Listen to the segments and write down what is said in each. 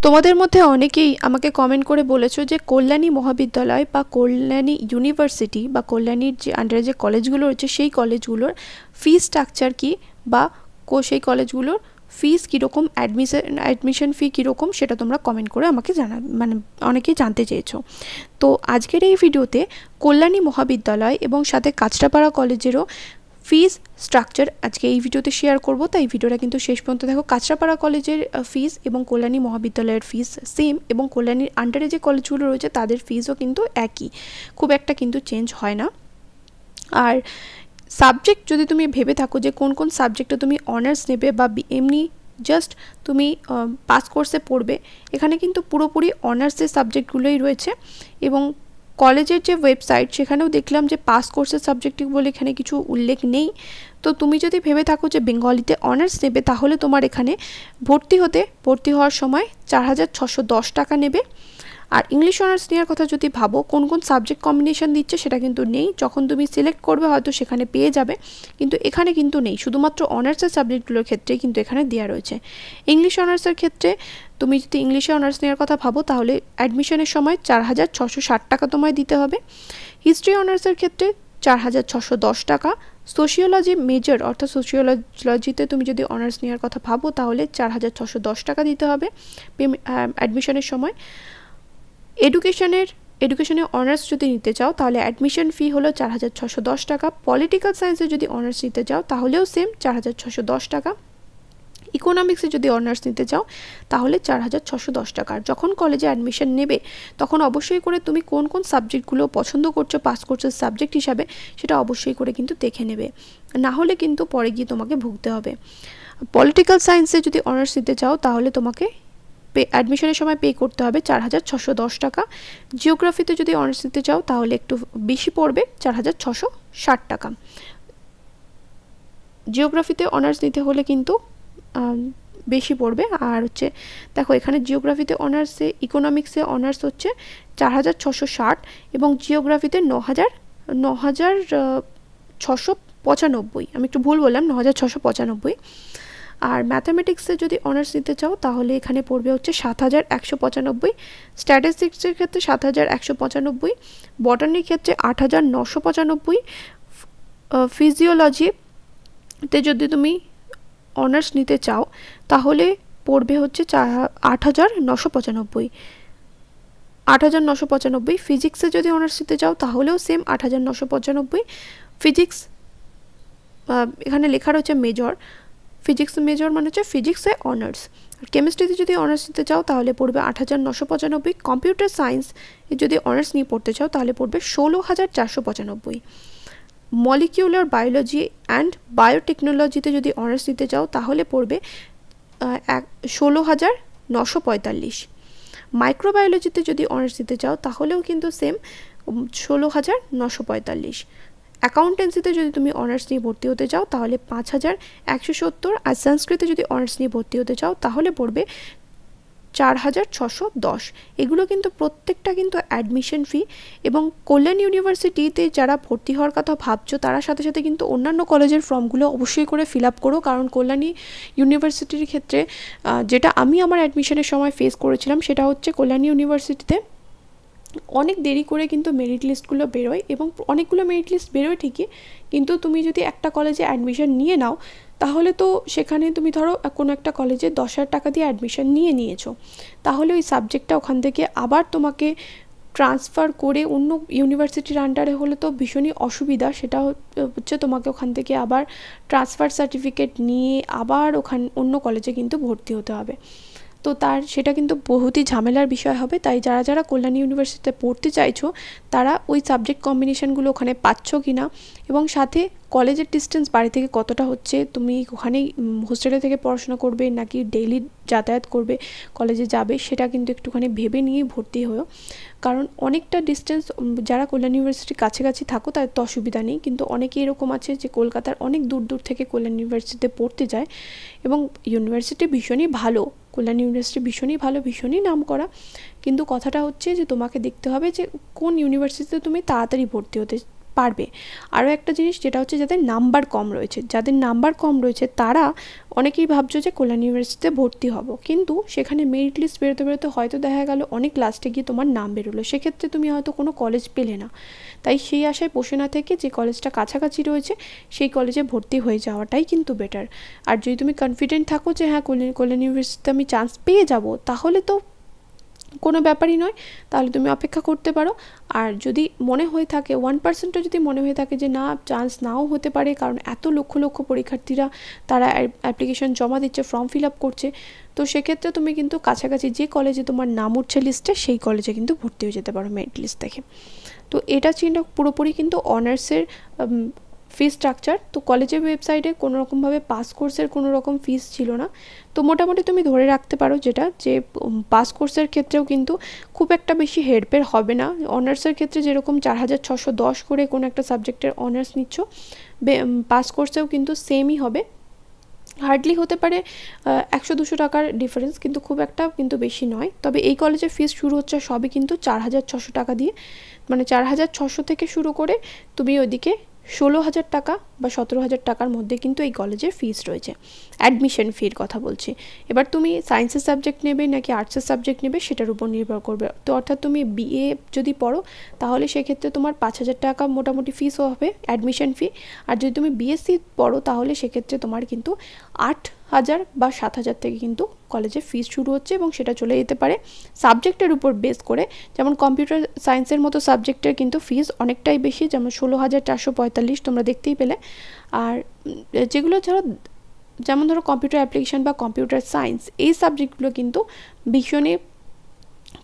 তোমাদের মধ্যে অনেকেই আমাকে কমেন্ট করে বলেছো যে কল্যাণী মহাবিদ্যালয় বা কল্যাণী ইউনিভার্সিটি বা কল্যাণীর যে আন্ডারে যে কলেজগুলো রয়েছে সেই কলেজগুলোর ফি স্ট্রাকচার কি বা সেই কলেজগুলোর ফিস কীরকম, অ্যাডমিশন ফি কীরকম, সেটা তোমরা কমেন্ট করে আমাকে অনেকেই জানতে চেয়েছো। তো আজকের এই ভিডিওতে কল্যাণী মহাবিদ্যালয় এবং সাথে কাঁচরাপাড়া কলেজেরও ফিস স্ট্রাকচার আজকে এই ভিডিওতে শেয়ার করব, তাই ভিডিওটা কিন্তু শেষ পর্যন্ত দেখো। কাঁচরাপাড়া কলেজের ফিস এবং কল্যাণী মহাবিদ্যালয়ের ফিস সেম, এবং কল্যাণীর আন্ডারে যে কলেজগুলো রয়েছে তাদের ফিসও কিন্তু একই, খুব একটা কিন্তু চেঞ্জ হয় না। আর সাবজেক্ট যদি তুমি ভেবে থাকো যে কোন কোন সাবজেক্টে তুমি অনার্স নেবে বা এমনি জাস্ট তুমি পাস কোর্সে পড়বে, এখানে কিন্তু পুরোপুরি অনার্সের সাবজেক্টগুলোই রয়েছে। এবং কলেজের যে ওয়েবসাইট সেখানেও দেখলাম যে পাস কোর্সের সাবজেক্ট বলে এখানে কিছু উল্লেখ নেই। তো তুমি যদি ভেবে থাকো যে বেঙ্গলিতে অনার্স নেবে, তাহলে তোমার এখানে ভর্তি হওয়ার সময় 4,610 টাকা নেবে। আর ইংলিশ অনার্স নেওয়ার কথা যদি ভাবো, কোন কোন সাবজেক্ট কম্বিনেশন দিচ্ছে সেটা কিন্তু নেই, যখন তুমি সিলেক্ট করবে হয়তো সেখানে পেয়ে যাবে, কিন্তু এখানে কিন্তু নেই, শুধুমাত্র অনার্সের সাবজেক্টগুলোর ক্ষেত্রেই কিন্তু এখানে দেওয়া রয়েছে। ইংলিশ অনার্সের ক্ষেত্রে তুমি যদি ইংলিশে অনার্স নেওয়ার কথা ভাবো, তাহলে অ্যাডমিশনের সময় 4,660 টাকা তোমায় দিতে হবে। হিস্ট্রি অনার্সের ক্ষেত্রে 4,610 টাকা। সোশিওলজি মেজর অর্থাৎ সোশিওলজিতে তুমি যদি অনার্স নেওয়ার কথা ভাবো, তাহলে 4,610 টাকা দিতে হবে অ্যাডমিশনের সময়। এডুকেশনে অনার্স যদি নিতে চাও, তাহলে অ্যাডমিশন ফি হলো 4,610 টাকা। পলিটিক্যাল সায়েন্সে যদি অনার্স নিতে চাও, তাহলেও সেম 4,610 টাকা। ইকোনমিক্সে যদি অনার্স নিতে চাও, তাহলে 4,610 টাকা। যখন কলেজে অ্যাডমিশন নেবে, তখন অবশ্যই করে তুমি কোন কোন সাবজেক্টগুলো পছন্দ করছো পাস কোর্সের সাবজেক্ট হিসাবে, সেটা অবশ্যই করে কিন্তু দেখে নেবে, না হলে কিন্তু পরে গিয়ে তোমাকে ভুগতে হবে। পলিটিক্যাল সায়েন্সে যদি অনার্স নিতে চাও, তাহলে তোমাকে অ্যাডমিশনের সময় পে করতে হবে 4,610 টাকা। জিওগ্রাফিতে যদি অনার্স নিতে চাও, তাহলে একটু বেশি পড়বে, 4,660 টাকা। জিওগ্রাফিতে অনার্স নিতে হলে কিন্তু বেশি পড়বে। আর হচ্ছে দেখো, এখানে জিওগ্রাফিতে অনার্সে ইকোনমিক্সে অনার্স হচ্ছে 4,660 এবং জিওগ্রাফিতে 9,695। আমি একটু ভুল বললাম, 9,695। আর ম্যাথামেটিক্সে যদি অনার্স নিতে চাও, তাহলে এখানে পড়বে হচ্ছে 7,195। স্ট্যাটিস্টিক্সের ক্ষেত্রে 7,195। বটানির ক্ষেত্রে 8,995। ফিজিওলজিতে যদি তুমি অনার্স নিতে চাও, তাহলে পড়বে হচ্ছে 8,995। 8,995। ফিজিক্সে যদি অনার্স নিতে চাও, তাহলেও সেম 8,995। ফিজিক্স এখানে লেখা রয়েছে মেজর, ফিজিক্স মেজর মানে হচ্ছে ফিজিক্সে অনার্স। আর কেমিস্ট্রিতে যদি অনার্স নিতে চাও, তাহলে পড়বে 8,995। কম্পিউটার সায়েন্স যদি অনার্স নিয়ে পড়তে চাও, তাহলে পড়বে 16,495। মলিকিউলার বায়োলজি অ্যান্ড বায়োটেকনোলজিতে যদি অনার্স নিতে চাও, তাহলে পড়বে 16,945। মাইক্রোবায়োলজিতে যদি অনার্স নিতে চাও, তাহলেও কিন্তু সেম 16,945। অ্যাকাউন্টেন্সিতে যদি তুমি অনার্স নিয়ে ভর্তি হতে চাও, তাহলে 5,170। আর সংস্কৃতে যদি অনার্স নিয়ে ভর্তি হতে চাও, তাহলে পড়বে 4,610। এগুলো কিন্তু প্রত্যেকটা কিন্তু অ্যাডমিশন ফি। এবং কল্যাণ ইউনিভার্সিটিতে যারা ভর্তি হওয়ার কথা ভাবছো, তারা সাথে সাথে কিন্তু অন্যান্য কলেজের ফর্মগুলো অবশ্যই করে ফিল আপ করো, কারণ কল্যাণী ইউনিভার্সিটির ক্ষেত্রে যেটা আমি আমার অ্যাডমিশনের সময় ফেস করেছিলাম, সেটা হচ্ছে কল্যাণী ইউনিভার্সিটিতে অনেক দেরি করে কিন্তু মেরিট লিস্টগুলো বেরোয়, এবং অনেকগুলো মেরিট লিস্ট বেরোয় ঠিকই, কিন্তু তুমি যদি একটা কলেজে অ্যাডমিশন নিয়ে নাও, তাহলে তো সেখানে তুমি ধরো কোনো একটা কলেজে 10,000 টাকা দিয়ে অ্যাডমিশন নিয়েছো, তাহলে ওই সাবজেক্টটা ওখান থেকে আবার তোমাকে ট্রান্সফার করে অন্য ইউনিভার্সিটির আন্ডারে হলে তো ভীষণই অসুবিধা। সেটা হচ্ছে তোমাকে ওখান থেকে আবার ট্রান্সফার সার্টিফিকেট নিয়ে আবার অন্য কলেজে কিন্তু ভর্তি হতে হবে। তো সেটা কিন্তু বহুতই ঝামেলার বিষয় হবে। তাই যারা কল্যাণী ইউনিভার্সিটিতে পড়তে চাইছো, তারা ওই সাবজেক্ট কম্বিনেশনগুলো ওখানে পাচ্ছ কি না, এবং সাথে কলেজের ডিস্টেন্স বাড়ি থেকে কতটা হচ্ছে, তুমি ওখানেই হোস্টেলে থেকে পড়াশোনা করবে নাকি ডেইলি যাতায়াত করবে কলেজে যাবে, সেটা কিন্তু একটুখানি ভেবে নিয়ে ভর্তি হও, কারণ অনেকটা ডিস্টেন্স। যারা কল্যাণ ইউনিভার্সিটির কাছাকাছি থাকো তাদের তো অসুবিধা নেই, কিন্তু অনেকে এরকম আছে যে কলকাতার অনেক দূর থেকে কল্যাণ ইউনিভার্সিটিতে পড়তে যায়, এবং ইউনিভার্সিটি ভীষণই ভালো, কল্যাণ ইউনিভার্সিটি ভীষণই ভালো, ভীষণই নাম করা, কিন্তু কথাটা হচ্ছে যে তোমাকে দেখতে হবে যে কোন ইউনিভার্সিটিতে তুমি তাড়াতাড়ি ভর্তি হতে পারবে। আরও একটা জিনিস যেটা হচ্ছে যাদের নাম্বার কম রয়েছে, তারা অনেকেই ভাবছো যে কল্যাণ ইউনিভার্সিটিতে ভর্তি হব, কিন্তু সেখানে মেরিট লিস্ট বেরোতে বেরোতে হয়তো দেখা গেল অনেক লাস্টে গিয়ে তোমার নাম বেরোলো, সেক্ষেত্রে তুমি হয়তো কোনো কলেজ পেলে না। তাই সেই আশায় বসে না থেকে যে কলেজটা কাছাকাছি রয়েছে সেই কলেজে ভর্তি হয়ে যাওয়াটাই কিন্তু বেটার। আর যদি তুমি কনফিডেন্ট থাকো যে হ্যাঁ কল্যাণ ইউনিভার্সিটিতে আমি চান্স পেয়ে যাব, তাহলে তো কোনো ব্যাপারই নয়, তাহলে তুমি অপেক্ষা করতে পারো। আর যদি মনে হয়ে থাকে 1%ও যদি মনে হয়ে থাকে যে না চান্স নাও হতে পারে, কারণ এত লক্ষ লক্ষ পরীক্ষার্থীরা তারা অ্যাপ্লিকেশন জমা দিচ্ছে, ফর্ম ফিল আপ করছে, তো সেক্ষেত্রে তুমি কিন্তু কাছাকাছি যে কলেজে তোমার নাম উঠছে লিস্টে সেই কলেজে কিন্তু ভর্তি হয়ে যেতে পারো মেরিট লিস্ট দেখে। তো এটা ছিল পুরোপুরি কিন্তু অনার্সের ফি স্ট্রাকচার। তো কলেজের ওয়েবসাইটে কোনো রকমভাবে পাস কোর্সের কোনো রকম ফিস ছিল না। তো মোটামুটি তুমি ধরে রাখতে পারো যে পাস কোর্সের ক্ষেত্রেও কিন্তু খুব একটা বেশি হেরফের হবে না। অনার্সের ক্ষেত্রে যেরকম 4610 করে কোনো একটা সাবজেক্টের অনার্স নিচ্ছ, পাস কোর্সেও কিন্তু সেমই হবে। হার্ডলি হতে পারে 100-200 টাকার ডিফারেন্স, কিন্তু খুব একটা কিন্তু বেশি নয়। তবে এই কলেজের ফিস শুরু হচ্ছে সবই কিন্তু 4600 টাকা দিয়ে, মানে 4600 থেকে শুরু করে তুমি ওইদিকে 16,000 টাকা বা 17,000 টাকার মধ্যে কিন্তু এই কলেজের ফিস রয়েছে, অ্যাডমিশন ফির কথা বলছি। এবার তুমি সায়েন্সের সাবজেক্ট নেবে নাকি আর্টসের সাবজেক্ট নেবে সেটার উপর নির্ভর করবে। তো অর্থাৎ তুমি বিএ যদি পড়ো তাহলে সেক্ষেত্রে তোমার 5,000 টাকা মোটামুটি ফিসও হবে অ্যাডমিশন ফি। আর যদি তুমি বিএসসি পড়ো তাহলে সেক্ষেত্রে তোমার কিন্তু 8,000 বা 7,000 থেকে কিন্তু কলেজে ফিস শুরু হচ্ছে, এবং সেটা চলে যেতে পারে সাবজেক্টের উপর বেস করে। যেমন কম্পিউটার সায়েন্সের মতো সাবজেক্টের কিন্তু ফিস অনেকটাই বেশি, যেমন 16,445 তোমরা দেখতেই পেলে। আর যেগুলো ছাড়া যেমন ধরো কম্পিউটার অ্যাপ্লিকেশন বা কম্পিউটার সায়েন্স, এই সাবজেক্টগুলো কিন্তু ভীষণই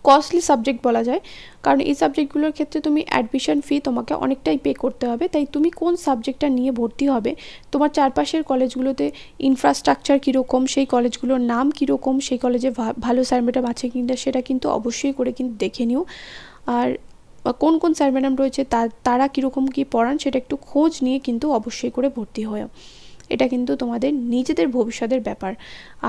কস্টলি সাবজেক্ট বলা যায়, কারণ এই সাবজেক্টগুলোর ক্ষেত্রে তুমি অ্যাডমিশন ফি তোমাকে অনেকটাই পে করতে হবে। তাই তুমি কোন সাবজেক্টটা নিয়ে ভর্তি হবে, তোমার চারপাশের কলেজগুলোতে ইনফ্রাস্ট্রাকচার কীরকম, সেই কলেজগুলোর নাম কীরকম, সেই কলেজে ভালো স্যার ম্যাডাম আছে কিনা সেটা কিন্তু অবশ্যই করে কিন্তু দেখে নিও। আর কোন কোন স্যার ম্যাডাম রয়েছে তারা কীরকম কী পড়ান সেটা একটু খোঁজ নিয়ে কিন্তু অবশ্যই করে ভর্তি হয়। এটা কিন্তু তোমাদের নিজেদের ভবিষ্যতের ব্যাপার।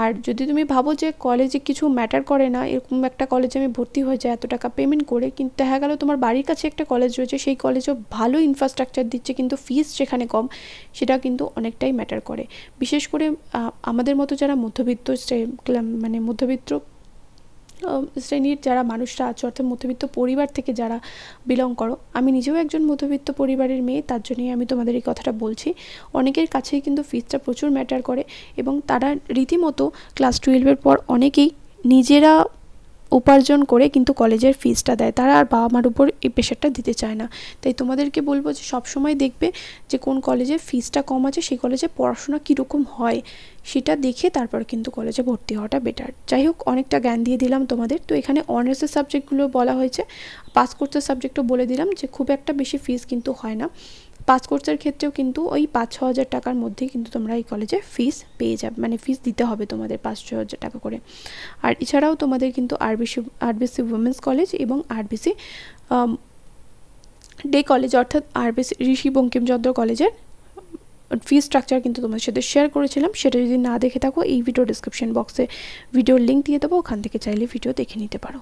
আর যদি তুমি ভাবো যে কলেজে কিছু ম্যাটার করে না, এরকম একটা কলেজে আমি ভর্তি হয়ে যাই এত টাকা পেমেন্ট করে, কিন্তু দেখা গেল তোমার বাড়ির কাছে একটা কলেজ রয়েছে, সেই কলেজও ভালো ইনফ্রাস্ট্রাকচার দিচ্ছে কিন্তু ফিস সেখানে কম, সেটা কিন্তু অনেকটাই ম্যাটার করে। বিশেষ করে আমাদের মতো যারা মধ্যবিত্ত মানে মধ্যবিত্ত শ্রেণীর যারা মানুষরা আছে, অর্থাৎ মধ্যবিত্ত পরিবার থেকে যারা বিলং করো, আমি নিজেও একজন মধ্যবিত্ত পরিবারের মেয়ে, তার জন্যই আমি তোমাদের এই কথাটা বলছি। অনেকের কাছেই কিন্তু ফিসটা প্রচুর ম্যাটার করে, এবং তারা রীতিমতো ক্লাস 12-এর পর অনেকেই নিজেরা উপার্জন করে কিন্তু কলেজের ফিসটা দেয়, তারা আর বাবা মার উপর এই প্রেশারটা দিতে চায় না। তাই তোমাদেরকে বলবো যে সবসময় দেখবে যে কোন কলেজে ফিসটা কম আছে, সেই কলেজে পড়াশোনা কীরকম হয় সেটা দেখে তারপর কিন্তু কলেজে ভর্তি হওয়াটা বেটার। যাই হোক, অনেকটা জ্ঞান দিয়ে দিলাম তোমাদের। তো এখানে অনার্সের সাবজেক্টগুলো বলা হয়েছে, পাস কোর্সের সাবজেক্টও বলে দিলাম যে খুব একটা বেশি ফিস কিন্তু হয় না। পাস কোর্সের ক্ষেত্রেও কিন্তু ওই 5-6 হাজার টাকার মধ্যেই কিন্তু তোমরা এই কলেজে ফিস পেয়ে যাবে, মানে ফিস দিতে হবে তোমাদের 5-6 হাজার টাকা করে। আর এছাড়াও তোমাদের কিন্তু আরবিসি উইমেন্স কলেজ এবং আরবিসি ডে কলেজ, অর্থাৎ আরবিসি ঋষি বঙ্কিমচন্দ্র কলেজের ফি স্ট্রাকচার কিন্তু তোমাদের সাথে শেয়ার করেছিলাম। সেটা যদি না দেখে থাকো, এই ভিডিও ডিসক্রিপশন বক্সে ভিডিওর লিঙ্ক দিয়ে দেবো, ওখান থেকে চাইলে ভিডিও দেখে নিতে পারো।